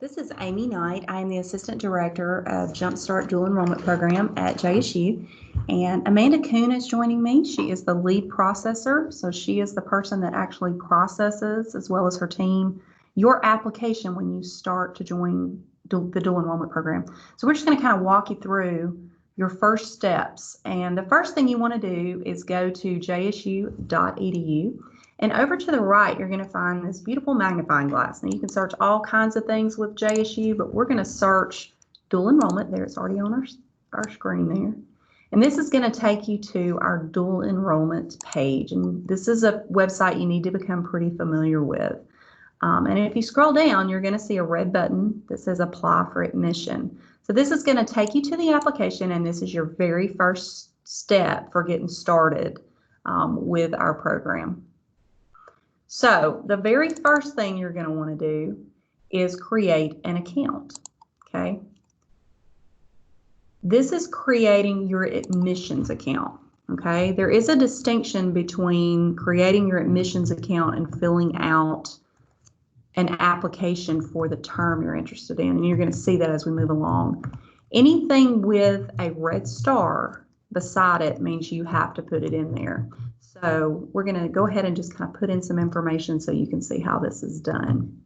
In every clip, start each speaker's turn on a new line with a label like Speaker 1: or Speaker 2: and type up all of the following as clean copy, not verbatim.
Speaker 1: This is Amie Knight. I am the Assistant Director of Jumpstart Dual Enrollment Program at JSU. And Amanda Kughn is joining me. She is the lead processor. So she is the person that actually processes, as well as her team, your application when you start to join the Dual Enrollment Program. So we're just going to kind of walk you through your first steps. And the first thing you want to do is go to jsu.edu. And over to the right, you're going to find this beautiful magnifying glass. Now, you can search all kinds of things with JSU, but we're going to search dual enrollment. There, it's already on our screen there. And this is going to take you to our dual enrollment page. And this is a website you need to become pretty familiar with. And if you scroll down, you're going to see a red button that says Apply for Admission. So this is going to take you to the application, and this is your very first step for getting started with our program. So the very first thing you're going to want to do is create an account, okay? This is creating your admissions account, okay? There is a distinction between creating your admissions account and filling out an application for the term you're interested in, and you're going to see that as we move along. Anything with a red star beside it means you have to put it in there. So we're going to go ahead and just kind of put in some information so you can see how this is done.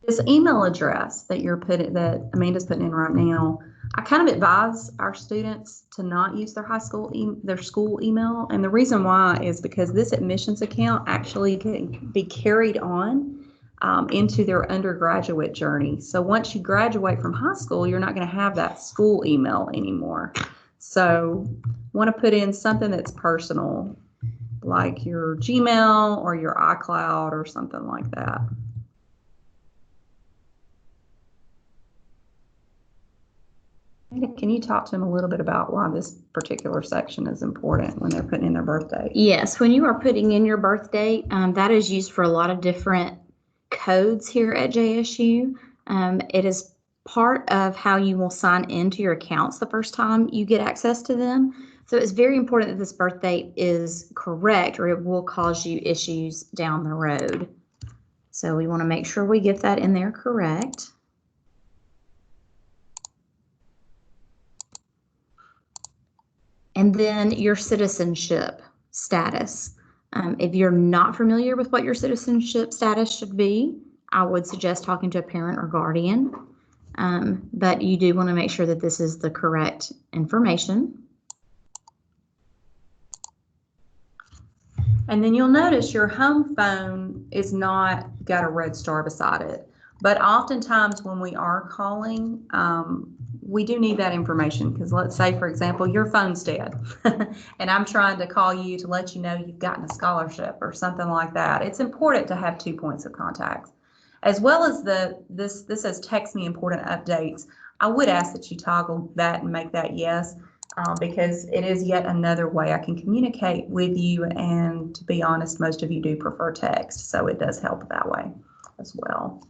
Speaker 1: This email address that that Amanda's putting in right now, I kind of advise our students to not use their school email, and the reason why is because this admissions account actually can be carried on into their undergraduate journey. So once you graduate from high school, you're not going to have that school email anymore. So want to put in something that's personal, like your Gmail or your iCloud or something like that. Can you talk to them a little bit about why this particular section is important when they're putting in their birth date?
Speaker 2: Yes, when you are putting in your birth date, that is used for a lot of different codes here at JSU. It is part of how you will sign into your accounts the first time you get access to them. So it's very important that this birth date is correct, or it will cause you issues down the road. So we want to make sure we get that in there correct. And then your citizenship status. If you're not familiar with what your citizenship status should be, I would suggest talking to a parent or guardian. But you do want to make sure that this is the correct information.
Speaker 1: And then you'll notice your home phone is not got a red star beside it. But oftentimes when we are calling, we do need that information, because let's say, for example, your phone's dead and I'm trying to call you to let you know you've gotten a scholarship or something like that. It's important to have 2 points of contact. As well as this says text me important updates. I would ask that you toggle that and make that yes, because it is yet another way I can communicate with you, and to be honest, most of you do prefer text, so it does help that way as well.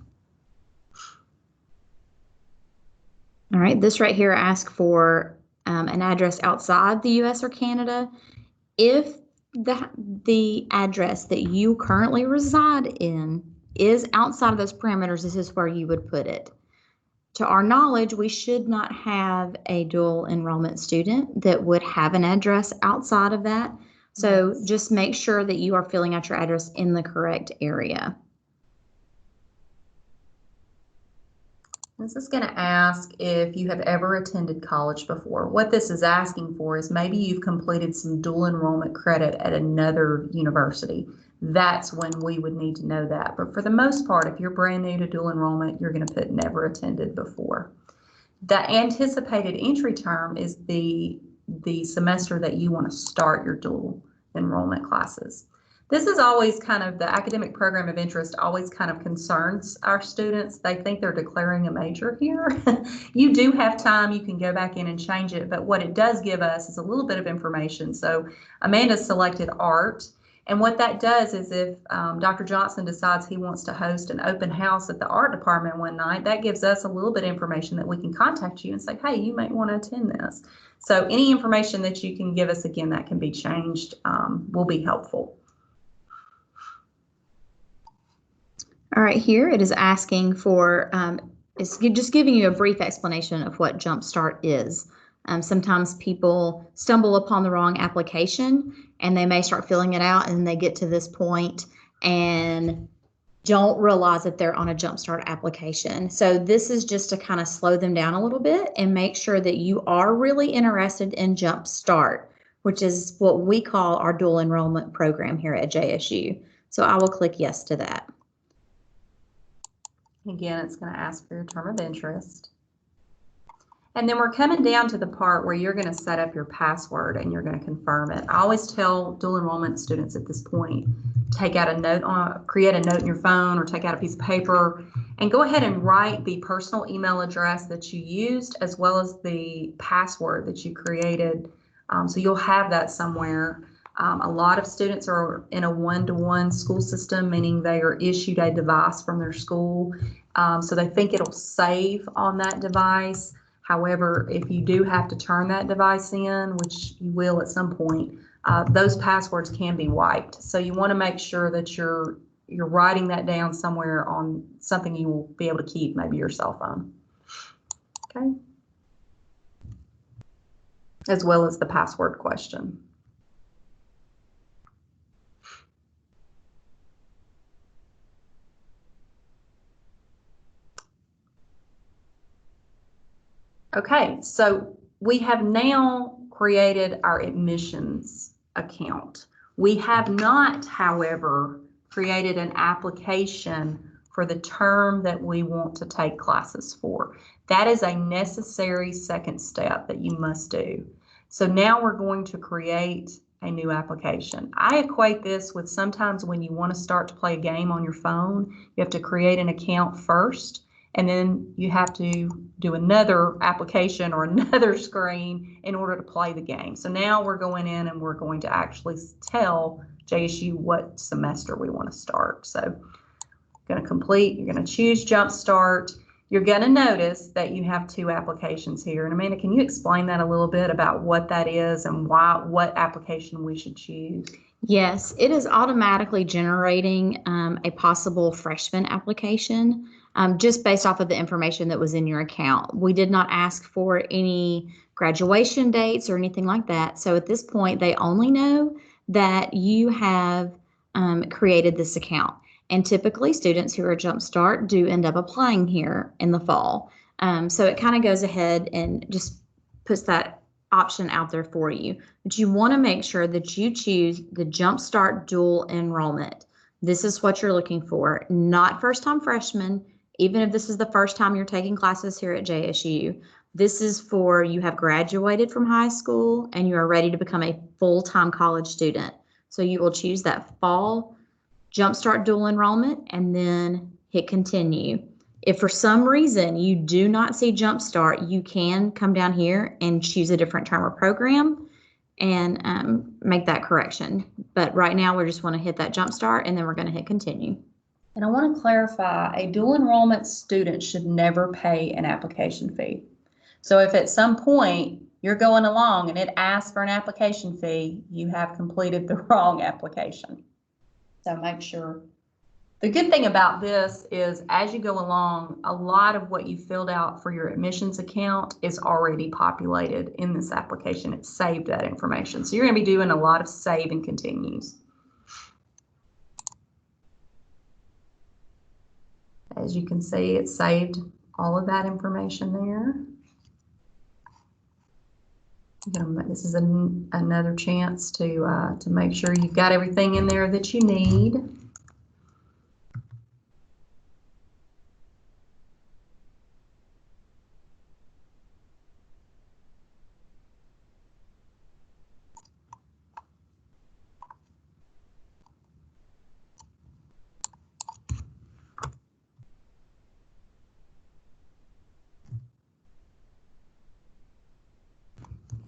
Speaker 2: All right, this right here asks for an address outside the U.S. or Canada. If the address that you currently reside in is outside of those parameters, this is where you would put it. To our knowledge, we should not have a dual enrollment student that would have an address outside of that. So yes, just make sure that you are filling out your address in the correct area.
Speaker 1: This is going to ask if you have ever attended college before. What this is asking for is maybe you've completed some dual enrollment credit at another university. That's when we would need to know that. But for the most part, if you're brand new to dual enrollment, you're going to put never attended before. The anticipated entry term is the semester that you want to start your dual enrollment classes. This is always kind of the academic program of interest, always kind of concerns our students. They think they're declaring a major here. You do have time, you can go back in and change it, but what it does give us is a little bit of information. So Amanda selected art, and what that does is if Dr. Johnson decides he wants to host an open house at the art department one night, that gives us a little bit of information that we can contact you and say, hey, you might want to attend this. So any information that you can give us, again, that can be changed, will be helpful.
Speaker 2: All right, here it is asking for, it's just giving you a brief explanation of what Jumpstart is. Sometimes people stumble upon the wrong application and they may start filling it out and they get to this point and don't realize that they're on a Jumpstart application. So this is just to kind of slow them down a little bit and make sure that you are really interested in Jumpstart, which is what we call our dual enrollment program here at JSU. So I will click yes to that.
Speaker 1: Again, it's going to ask for your term of interest. And then we're coming down to the part where you're going to set up your password and you're going to confirm it. I always tell dual enrollment students at this point, take out a note, create a note in your phone or take out a piece of paper and go ahead and write the personal email address that you used as well as the password that you created. So you'll have that somewhere. A lot of students are in a one-to-one school system, meaning they are issued a device from their school. So they think it'll save on that device. However, if you do have to turn that device in, which you will at some point, those passwords can be wiped. So you want to make sure that you're writing that down somewhere on something you will be able to keep, maybe your cell phone. Okay. As well as the password question. Okay, so we have now created our admissions account. We have not, however, created an application for the term that we want to take classes for. That is a necessary second step that you must do. So now we're going to create a new application. I equate this with sometimes when you want to start to play a game on your phone, you have to create an account first. And then you have to do another application or another screen in order to play the game. So now we're going in and we're going to actually tell JSU what semester we want to start. So going to complete, you're going to choose Jumpstart. You're going to notice that you have two applications here. And Amanda, can you explain that a little bit about what that is and what application we should choose?
Speaker 2: Yes, it is automatically generating a possible freshman application. Just based off of the information that was in your account. We did not ask for any graduation dates or anything like that. So at this point, they only know that you have created this account. And typically students who are Jumpstart do end up applying here in the fall. So it kind of goes ahead and just puts that option out there for you. But you want to make sure that you choose the Jumpstart Dual Enrollment. This is what you're looking for, not first-time freshmen. Even if this is the first time you're taking classes here at JSU, this is for you have graduated from high school and you are ready to become a full-time college student. So you will choose that fall Jumpstart Dual Enrollment and then hit continue. If for some reason you do not see Jumpstart, you can come down here and choose a different term or program and make that correction. But right now we just want to hit that Jumpstart and then we're going to hit continue.
Speaker 1: And I want to clarify, a dual enrollment student should never pay an application fee. So if at some point you're going along and it asks for an application fee, you have completed the wrong application. So make sure. The good thing about this is as you go along, a lot of what you filled out for your admissions account is already populated in this application. It saved that information. So you're going to be doing a lot of save and continues. As you can see, it saved all of that information there. This is another chance to make sure you've got everything in there that you need.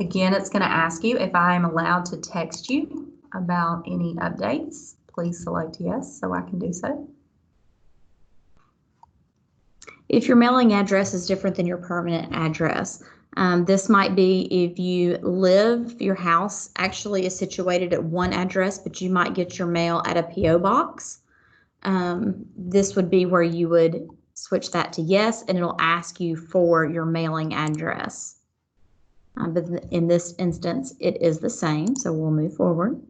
Speaker 1: Again, it's going to ask you if I am allowed to text you about any updates. Please select yes so I can do so.
Speaker 2: If your mailing address is different than your permanent address, this might be if your house actually is situated at one address, but you might get your mail at a P.O. box. this would be where you would switch that to yes, and it'll ask you for your mailing address. But in this instance, it is the same, so we'll move forward.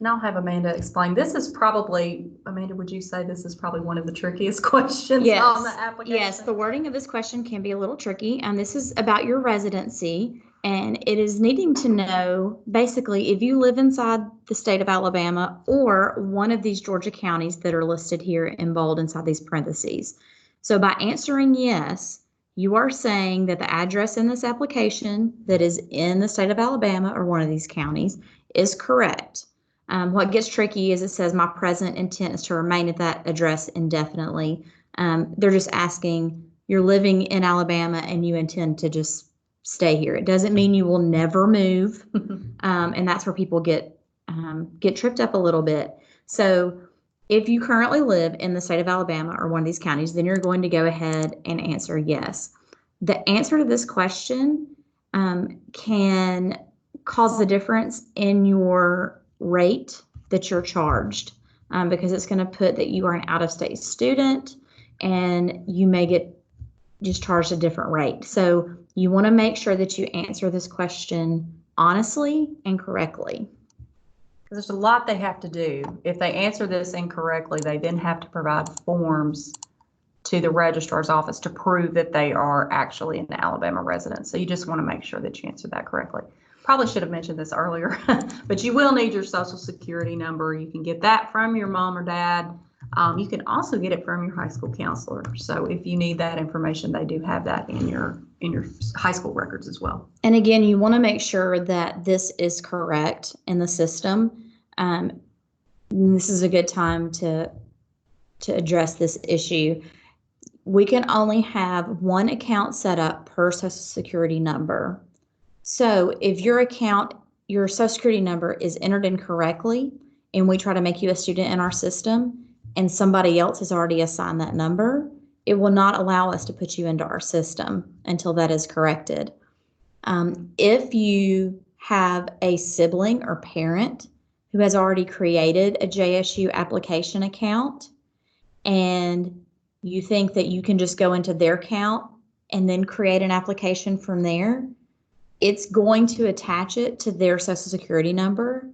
Speaker 1: And I'll have Amanda explain. This is probably, Amanda, would you say this is probably one of the trickiest questions on the application?
Speaker 2: Yes, the wording of this question can be a little tricky. And this is about your residency. And it is needing to know, basically, if you live inside the state of Alabama or one of these Georgia counties that are listed here in bold inside these parentheses. So by answering yes, you are saying that the address in this application that is in the state of Alabama or one of these counties is correct. What gets tricky is it says my present intent is to remain at that address indefinitely. They're just asking, you're living in Alabama and you intend to just stay here. It doesn't mean you will never move. And that's where people get tripped up a little bit. So if you currently live in the state of Alabama or one of these counties, then you're going to go ahead and answer yes. The answer to this question can cause the difference in your rate that you're charged, because it's going to put that you are an out-of-state student and you may get just charged a different rate. So you want to make sure that you answer this question honestly and correctly.
Speaker 1: There's a lot they have to do. If they answer this incorrectly, they then have to provide forms to the registrar's office to prove that they are actually an Alabama resident. So you just want to make sure that you answer that correctly. Probably should have mentioned this earlier, but you will need your social security number. You can get that from your mom or dad. You can also get it from your high school counselor. So if you need that information, they do have that in your high school records as well.
Speaker 2: And again, you want to make sure that this is correct in the system. This is a good time to address this issue. We can only have one account set up per social security number. So if your social security number is entered incorrectly and we try to make you a student in our system and somebody else has already assigned that number, it will not allow us to put you into our system until that is corrected. If you have a sibling or parent who has already created a JSU application account and you think that you can just go into their account and then create an application from there, it's going to attach it to their social security number,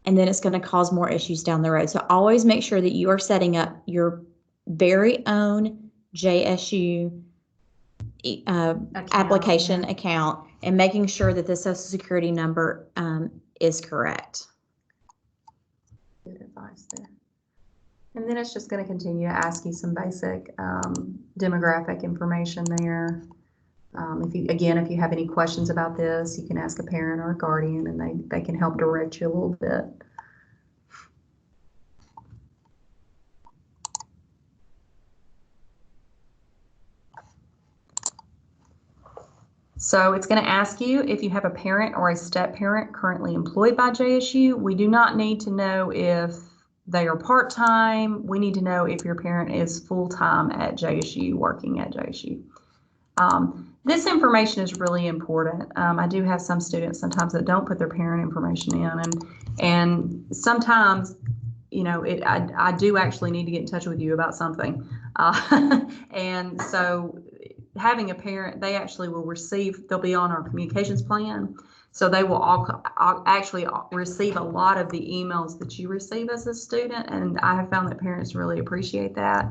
Speaker 2: and then it's going to cause more issues down the road. So always make sure that you are setting up your very own JSU application account and making sure that the social security number is correct.
Speaker 1: Good advice there. And then it's just going to continue to ask you some basic demographic information there. If you have any questions about this, you can ask a parent or a guardian, and they can help direct you a little bit. So it's going to ask you if you have a parent or a step-parent currently employed by JSU. We do not need to know if they are part-time. We need to know if your parent is full-time at JSU, working at JSU. This information is really important. I do have some students sometimes that don't put their parent information in, and sometimes, you know, I do actually need to get in touch with you about something. And so having a parent, they actually will they'll be on our communications plan. So they will actually receive a lot of the emails that you receive as a student, and I have found that parents really appreciate that.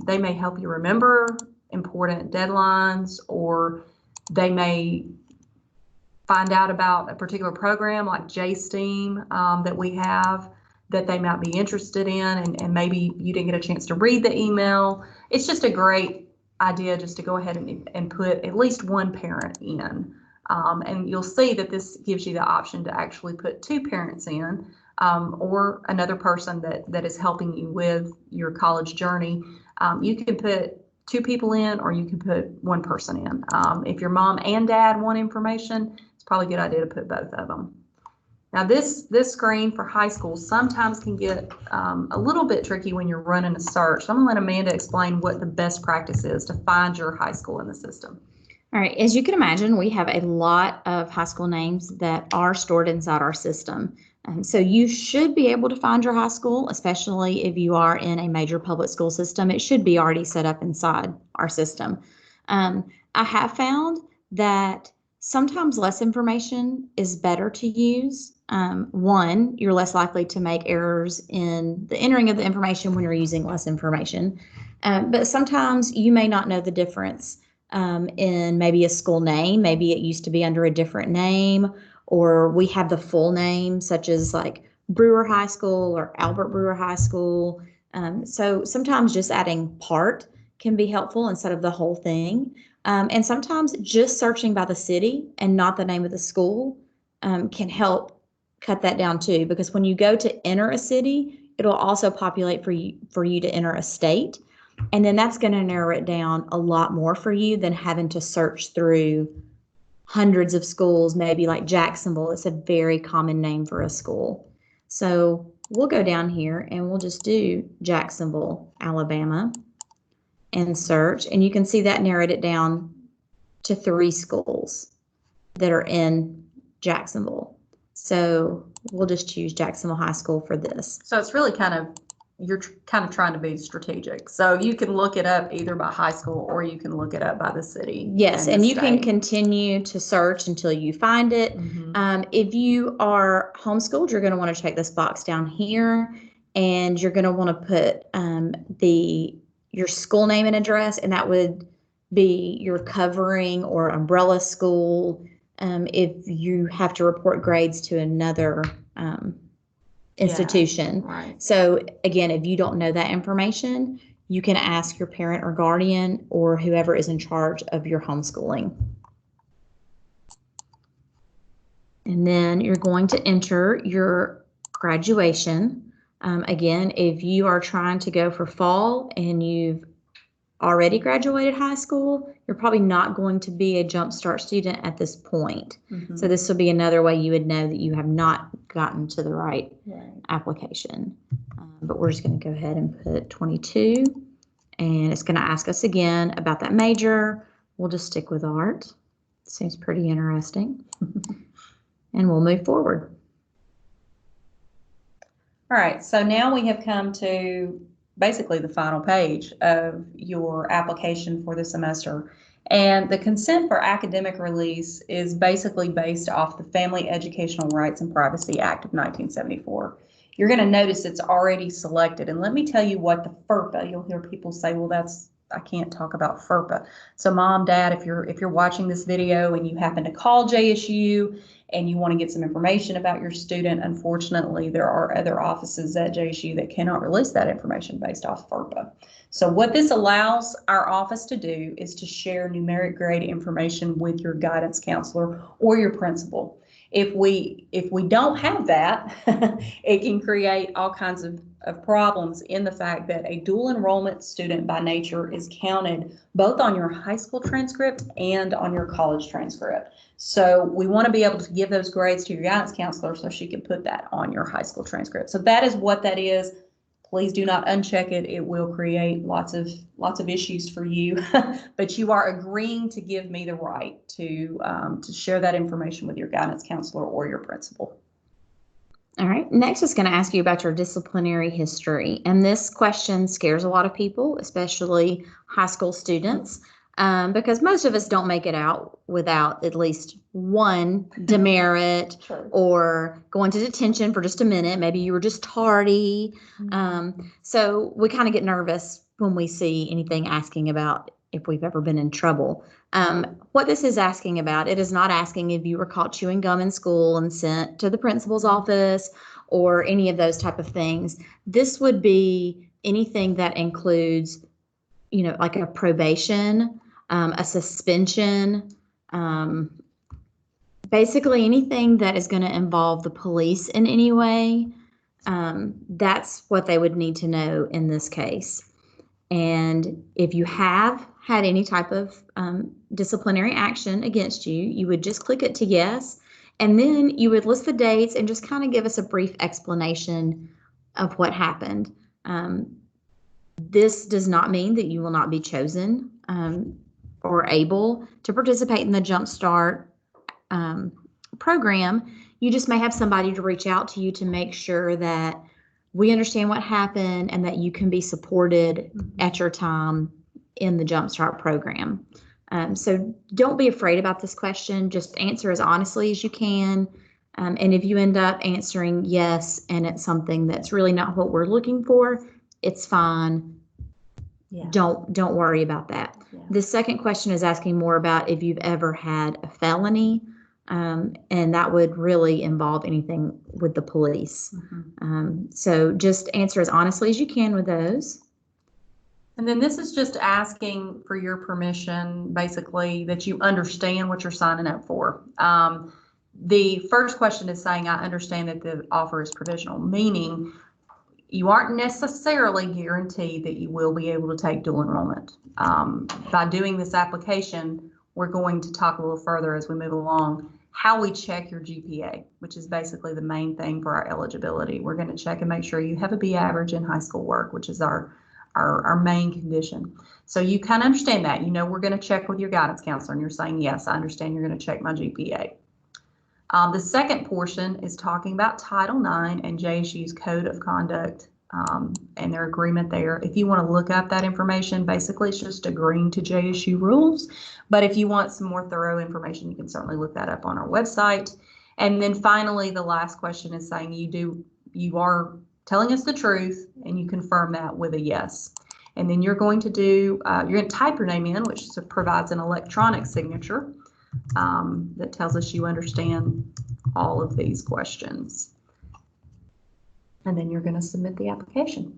Speaker 1: They may help you remember important deadlines, or they may find out about a particular program like JSTEAM that we have that they might be interested in, and maybe you didn't get a chance to read the email. It's just a great idea just to go ahead and put at least one parent in. And you'll see that this gives you the option to actually put two parents in, or another person that is helping you with your college journey. You can put two people in, or you can put one person in. If your mom and dad want information, it's probably a good idea to put both of them. Now this screen for high school sometimes can get a little bit tricky when you're running a search. So I'm going to let Amanda explain what the best practice is to find your high school in the system.
Speaker 2: All right, as you can imagine, we have a lot of high school names that are stored inside our system. So you should be able to find your high school, especially if you are in a major public school system. It should be already set up inside our system. I have found that sometimes less information is better to use. One, you're less likely to make errors in the entering of the information when you're using less information. But sometimes you may not know the difference in maybe a school name. Maybe it used to be under a different name, or we have the full name, such as like Brewer High School or Albert Brewer High School. So sometimes just adding part can be helpful instead of the whole thing. And sometimes just searching by the city and not the name of the school can help cut that down too, because when you go to enter a city, it'll also populate for you to enter a state. And then that's going to narrow it down a lot more for you than having to search through hundreds of schools, maybe like Jacksonville. It's a very common name for a school. So we'll go down here and we'll just do Jacksonville, Alabama, and search. And you can see that narrowed it down to 3 schools that are in Jacksonville. So we'll just choose Jacksonville High School for this.
Speaker 1: So it's really you're kind of trying to be strategic. So you can look it up either by high school or you can look it up by the city.
Speaker 2: Yes, and you can continue to search until you find it. If you are homeschooled, you're going to want to check this box down here, and you're going to want to put your school name and address, and that would be your covering or umbrella school. If you have to report grades to another institution.
Speaker 1: Yeah, right.
Speaker 2: So again, if you don't know that information, you can ask your parent or guardian or whoever is in charge of your homeschooling. And then you're going to enter your graduation. Again, if you are trying to go for fall and you've already graduated high school, you're probably not going to be a Jumpstart student at this point. So this will be another way you would know that you have not gotten to the right application. But we're just going to go ahead and put 22, and it's going to ask us again about that major. We'll just stick with art. Seems pretty interesting. And we'll move forward.
Speaker 1: All right, so now we have come to basically the final page of your application for the semester. And the consent for academic release is basically based off the Family Educational Rights and Privacy Act of 1974. You're going to notice it's already selected. And let me tell you what the FERPA, you'll hear people say, well, I can't talk about FERPA. So mom, dad, if you're watching this video and you happen to call JSU and you want to get some information about your student, unfortunately, there are other offices at JSU that cannot release that information based off FERPA. So what this allows our office to do is to share numeric grade information with your guidance counselor or your principal. If we don't have that, it can create all kinds of problems in the fact that a dual enrollment student by nature is counted both on your high school transcript and on your college transcript. So we want to be able to give those grades to your guidance counselor so she can put that on your high school transcript. So that is what that is. Please do not uncheck it. It will create lots of issues for you, but you are agreeing to give me the right to share that information with your guidance counselor or your principal.
Speaker 2: All right, next is going to ask you about your disciplinary history. And this question scares a lot of people, especially high school students, because most of us don't make it out without at least one demerit or going to detention for just a minute. Maybe you were just tardy. So we kind of get nervous when we see anything asking about if we've ever been in trouble. What this is asking about, it is not asking if you were caught chewing gum in school and sent to the principal's office or any of those type of things. This would be anything that includes, like a probation, a suspension, basically anything that is going to involve the police in any way. That's what they would need to know in this case. And if you have had any type of disciplinary action against you, you would just click it to yes, and then you would list the dates and just kind of give us a brief explanation of what happened. This does not mean that you will not be chosen or able to participate in the Jumpstart program, you just may have somebody to reach out to you to make sure that we understand what happened and that you can be supported at your time in the Jumpstart program. So don't be afraid about this question. Just answer as honestly as you can. And if you end up answering yes and it's something that's really not what we're looking for, it's fine. Yeah. Don't worry about that. Yeah. The second question is asking more about if you've ever had a felony, and that would really involve anything with the police. So just answer as honestly as you can with those.
Speaker 1: And then this is just asking for your permission, basically, that you understand what you're signing up for. The first question is saying, I understand that the offer is provisional, meaning you aren't necessarily guaranteed that you will be able to take dual enrollment. By doing this application, we're going to talk a little further as we move along how we check your GPA, which is basically the main thing for our eligibility. We're going to check and make sure you have a B average in high school work, which is our main condition. So you kind of understand that. You know, we're going to check with your guidance counselor, and you're saying, yes, I understand you're going to check my GPA. The second portion is talking about Title IX and JSU's Code of Conduct and their agreement there. If you want to look up that information, basically it's just agreeing to JSU rules. But if you want some more thorough information, you can certainly look that up on our website. And then finally, the last question is saying you are telling us the truth, and you confirm that with a yes. And then you're going to you're going to type your name in, which provides an electronic signature that tells us you understand all of these questions. And then you're going to submit the application.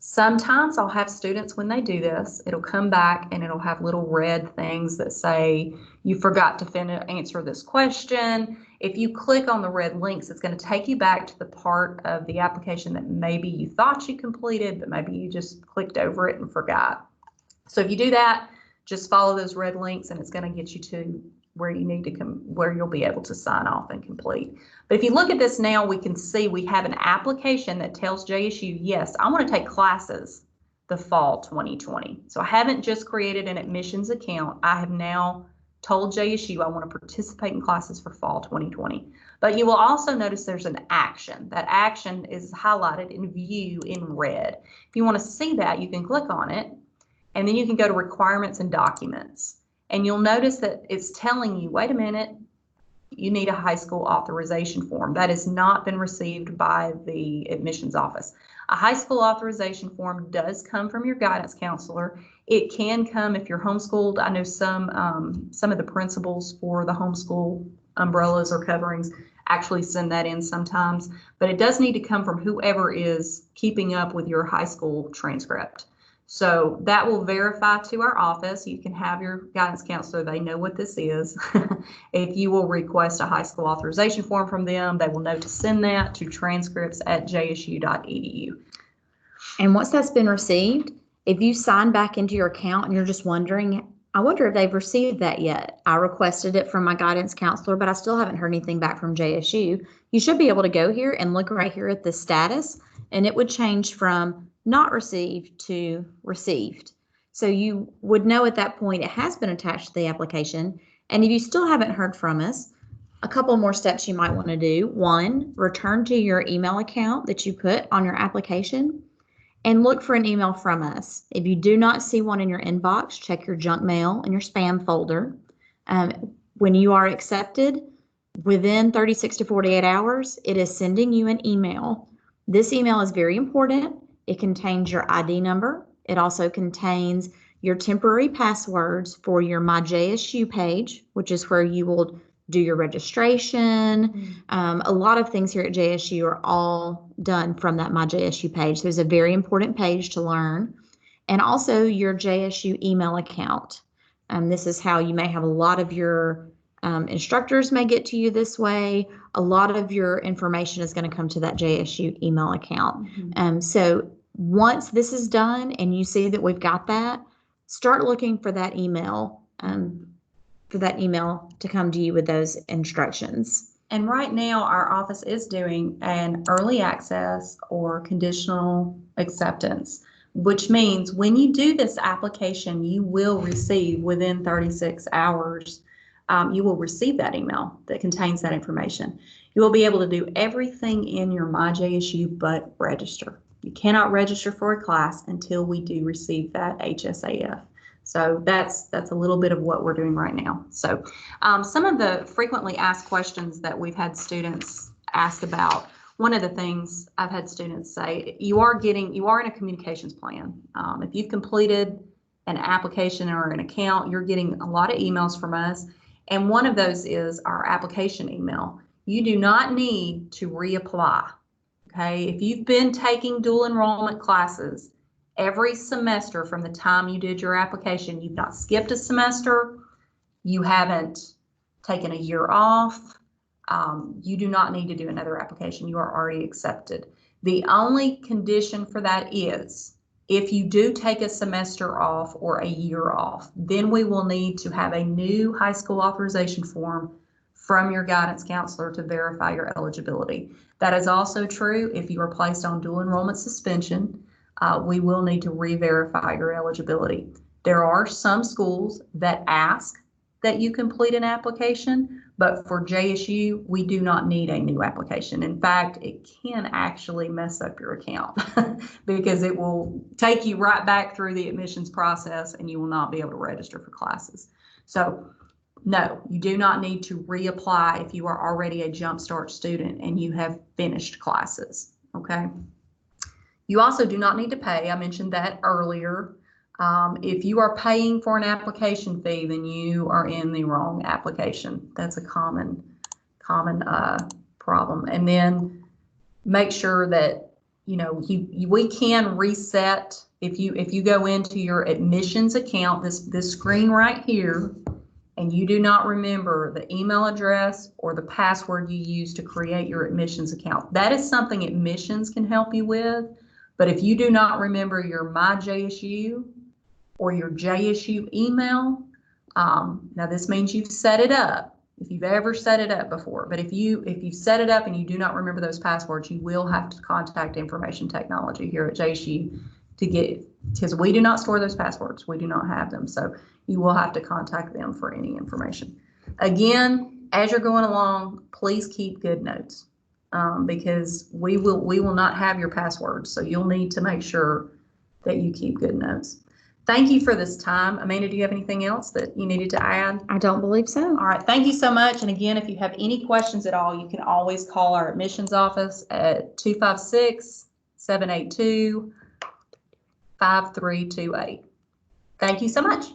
Speaker 1: Sometimes I'll have students, when they do this, it'll come back and it'll have little red things that say, you forgot to answer this question. If you click on the red links, it's going to take you back to the part of the application that maybe you thought you completed, but maybe you just clicked over it and forgot. So if you do that, just follow those red links and it's going to get you to where you need to where you'll be able to sign off and complete. But if you look at this now, we can see we have an application that tells JSU, yes, I want to take classes the fall 2020. So I haven't just created an admissions account. I have now told JSU I want to participate in classes for fall 2020. But you will also notice there's an action. That action is highlighted in view in red. If you want to see that, you can click on it, and then you can go to requirements and documents. And you'll notice that it's telling you, wait a minute, you need a high school authorization form. That has not been received by the admissions office. A high school authorization form does come from your guidance counselor. It can come if you're homeschooled. I know some of the principals for the homeschool umbrellas or coverings actually send that in sometimes, but it does need to come from whoever is keeping up with your high school transcript. So that will verify to our office. You can have your guidance counselor, they know what this is. If you will request a high school authorization form from them, they will know to send that to transcripts@jsu.edu.
Speaker 2: And once that's been received, if you sign back into your account and you're just wondering, I wonder if they've received that yet. I requested it from my guidance counselor, but I still haven't heard anything back from JSU. You should be able to go here and look right here at the status, and it would change from not received to received. So you would know at that point it has been attached to the application. And if you still haven't heard from us, a couple more steps you might want to do. One, return to your email account that you put on your application and look for an email from us. If you do not see one in your inbox, check your junk mail and your spam folder. When you are accepted, within 36 to 48 hours, it is sending you an email. This email is very important. It contains your ID number. It also contains your temporary passwords for your My JSU page, which is where you will do your registration. A lot of things here at JSU are all done from that My JSU page. There's a very important page to learn. And also your JSU email account. This is how you may have a lot of your instructors may get to you this way. A lot of your information is going to come to that JSU email account. So once this is done and you see that we've got that, start looking for that email to come to you with those instructions.
Speaker 1: And right now our office is doing an early access or conditional acceptance which means when you do this application, you will receive within 36 hours, you will receive that email that contains that information. You will be able to do everything in your MyJSU but register. You cannot register for a class until we do receive that HSAF. So that's a little bit of what we're doing right now. So some of the frequently asked questions that we've had students ask about, one of the things I've had students say, you are in a communications plan. If you've completed an application or an account, you're getting a lot of emails from us. And one of those is our application email. You do not need to reapply. Okay, if you've been taking dual enrollment classes every semester from the time you did your application, you've not skipped a semester, you haven't taken a year off, you do not need to do another application. You are already accepted. The only condition for that is if you do take a semester off or a year off, then we will need to have a new high school authorization form from your guidance counselor to verify your eligibility. That is also true if you are placed on dual enrollment suspension. We will need to re-verify your eligibility. There are some schools that ask that you complete an application, but for JSU, we do not need a new application. In fact, it can actually mess up your account because it will take you right back through the admissions process and you will not be able to register for classes. So no, you do not need to reapply if you are already a Jumpstart student and you have finished classes, okay? You also do not need to pay. I mentioned that earlier. If you are paying for an application fee, then you are in the wrong application. That's a common problem. And then make sure that, you know, we can reset if you go into your admissions account, this screen right here, and you do not remember the email address or the password you use to create your admissions account. That is something admissions can help you with. But if you do not remember your MyJSU or your JSU email, now this means you've set it up, if you've ever set it up before. But if you set it up and you do not remember those passwords, you will have to contact information technology here at JSU to get, because we do not store those passwords. We do not have them. So you will have to contact them for any information. Again, as you're going along, please keep good notes. Because we will not have your passwords, so you'll need to make sure that you keep good notes. Thank you for this time. Amanda, do you have anything else that you needed to add?
Speaker 2: I don't believe so.
Speaker 1: All right, thank you so much. And again, if you have any questions at all, you can always call our admissions office at 256-782-5328. Thank you so much.